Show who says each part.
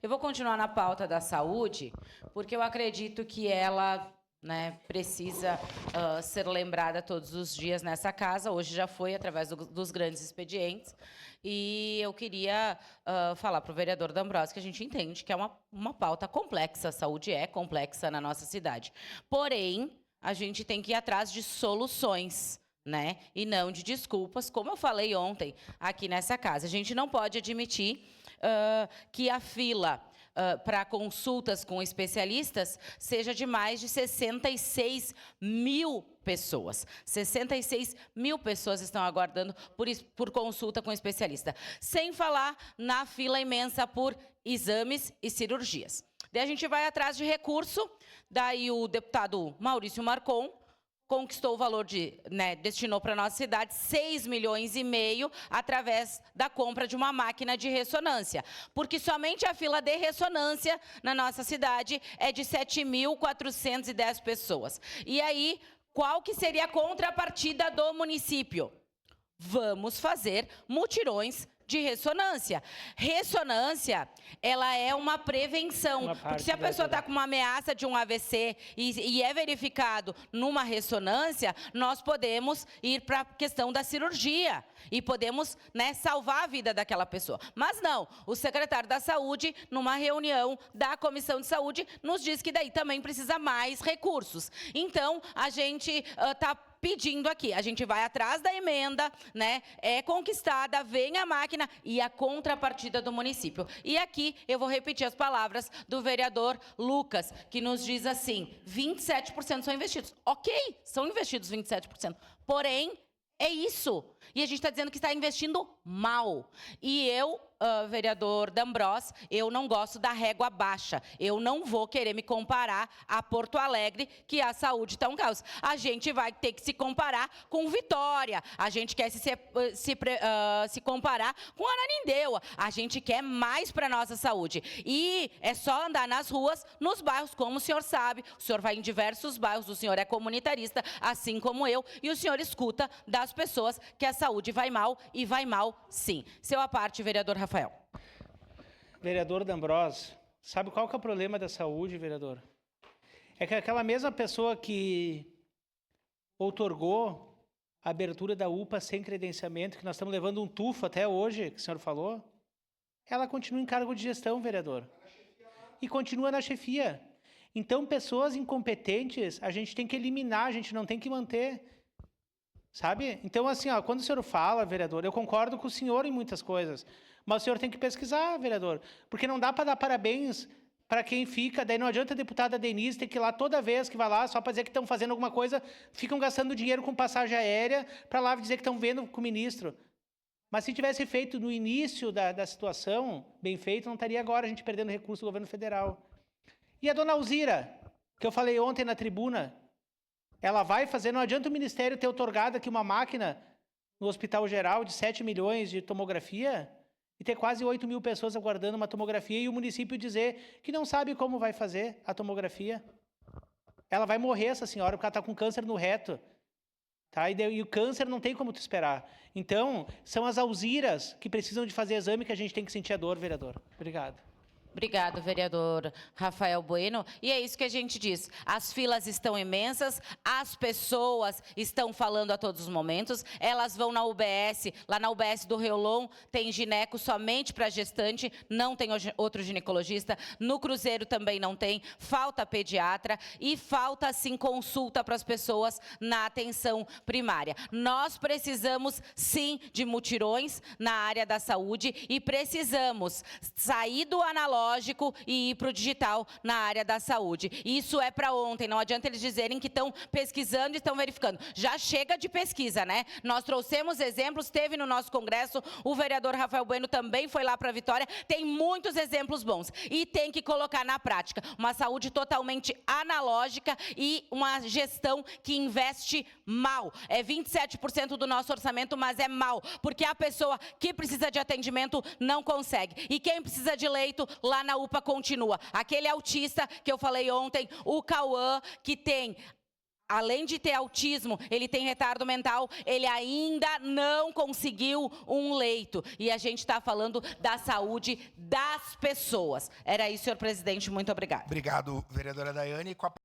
Speaker 1: Eu vou continuar na pauta da saúde, porque eu acredito que ela, né, precisa ser lembrada todos os dias nessa casa. Hoje já foi através dos grandes expedientes. E eu queria falar para o vereador D'Ambrosio que a gente entende que é uma pauta complexa. A saúde é complexa na nossa cidade. Porém, a gente tem que ir atrás de soluções, né? E não de desculpas, como eu falei ontem aqui nessa casa. A gente não pode admitir que a fila para consultas com especialistas seja de mais de 66 mil pessoas. 66 mil pessoas estão aguardando por consulta com especialista. Sem falar na fila imensa por exames e cirurgias. Daí a gente vai atrás de recurso, daí o deputado Maurício Marcon conquistou o valor destinou para a nossa cidade 6,5 milhões através da compra de uma máquina de ressonância. Porque somente a fila de ressonância na nossa cidade é de 7.410 pessoas. E aí, qual que seria a contrapartida do município? Vamos fazer mutirões de ressonância. Ressonância, ela é uma prevenção. Porque se a pessoa está com uma ameaça de um AVC e é verificado numa ressonância, nós podemos ir para a questão da cirurgia e podemos, né, salvar a vida daquela pessoa. Mas não, o secretário da Saúde, numa reunião da Comissão de Saúde, nos diz que daí também precisa mais recursos. Então, a gente está pedindo aqui, a gente vai atrás da emenda, né? É conquistada, vem a máquina e a contrapartida do município. E aqui eu vou repetir as palavras do vereador Lucas, que nos diz assim: 27% são investidos. Ok, são investidos 27%. Porém, é isso. E a gente está dizendo que está investindo mal. E eu, vereador D'Ambrosio, eu não gosto da régua baixa. Eu não vou querer me comparar a Porto Alegre, que a saúde está um caos. A gente vai ter que se comparar com Vitória. A gente quer se comparar com Ananindeua. A gente quer mais para a nossa saúde. E é só andar nas ruas, nos bairros, como o senhor sabe. O senhor vai em diversos bairros, o senhor é comunitarista, assim como eu, e o senhor escuta das pessoas que a saúde vai mal, e vai mal sim. Seu à parte, vereador Rafael.
Speaker 2: Vereador D'Ambrosio, sabe qual que é o problema da saúde, vereador? É que aquela mesma pessoa que outorgou a abertura da UPA sem credenciamento, que nós estamos levando um tufo até hoje, que o senhor falou, ela continua em cargo de gestão, vereador. E continua na chefia. Então, pessoas incompetentes, a gente tem que eliminar, a gente não tem que manter. Sabe? Então, assim, ó, quando o senhor fala, vereador, eu concordo com o senhor em muitas coisas, mas o senhor tem que pesquisar, vereador, porque não dá para dar parabéns para quem fica, daí não adianta a deputada Denise ter que ir lá toda vez que vai lá, só para dizer que estão fazendo alguma coisa, ficam gastando dinheiro com passagem aérea para lá dizer que estão vendo com o ministro. Mas se tivesse feito no início da situação, bem feito, não estaria agora a gente perdendo recurso do governo federal. E a dona Alzira, que eu falei ontem na tribuna, ela vai fazer, não adianta o Ministério ter outorgado aqui uma máquina no Hospital Geral de 7 milhões de tomografia e ter quase 8 mil pessoas aguardando uma tomografia e o município dizer que não sabe como vai fazer a tomografia. Ela vai morrer, essa senhora, porque ela está com câncer no reto. Tá? E o câncer não tem como tu esperar. Então, são as alziras que precisam de fazer exame que a gente tem que sentir a dor, vereador. Obrigado.
Speaker 1: Obrigado, vereador Rafael Bueno. E é isso que a gente diz. As filas estão imensas, as pessoas estão falando a todos os momentos, elas vão na UBS, lá na UBS do Reolon tem gineco somente para gestante, não tem outro ginecologista, no Cruzeiro também não tem, falta pediatra e falta, sim, consulta para as pessoas na atenção primária. Nós precisamos, sim, de mutirões na área da saúde e precisamos sair do analógico e ir para o digital na área da saúde. Isso é para ontem, não adianta eles dizerem que estão pesquisando e estão verificando. Já chega de pesquisa, né? Nós trouxemos exemplos, teve no nosso congresso, o vereador Rafael Bueno também foi lá para Vitória, tem muitos exemplos bons e tem que colocar na prática uma saúde totalmente analógica e uma gestão que investe mal. É 27% do nosso orçamento, mas é mal, porque a pessoa que precisa de atendimento não consegue. E quem precisa de leito, lá na UPA continua. Aquele autista que eu falei ontem, o Cauã, que tem além de ter autismo, ele tem retardo mental, ele ainda não conseguiu um leito. E a gente está falando da saúde das pessoas. Era isso, senhor presidente. Muito obrigada.
Speaker 3: Obrigado, vereadora Daiane.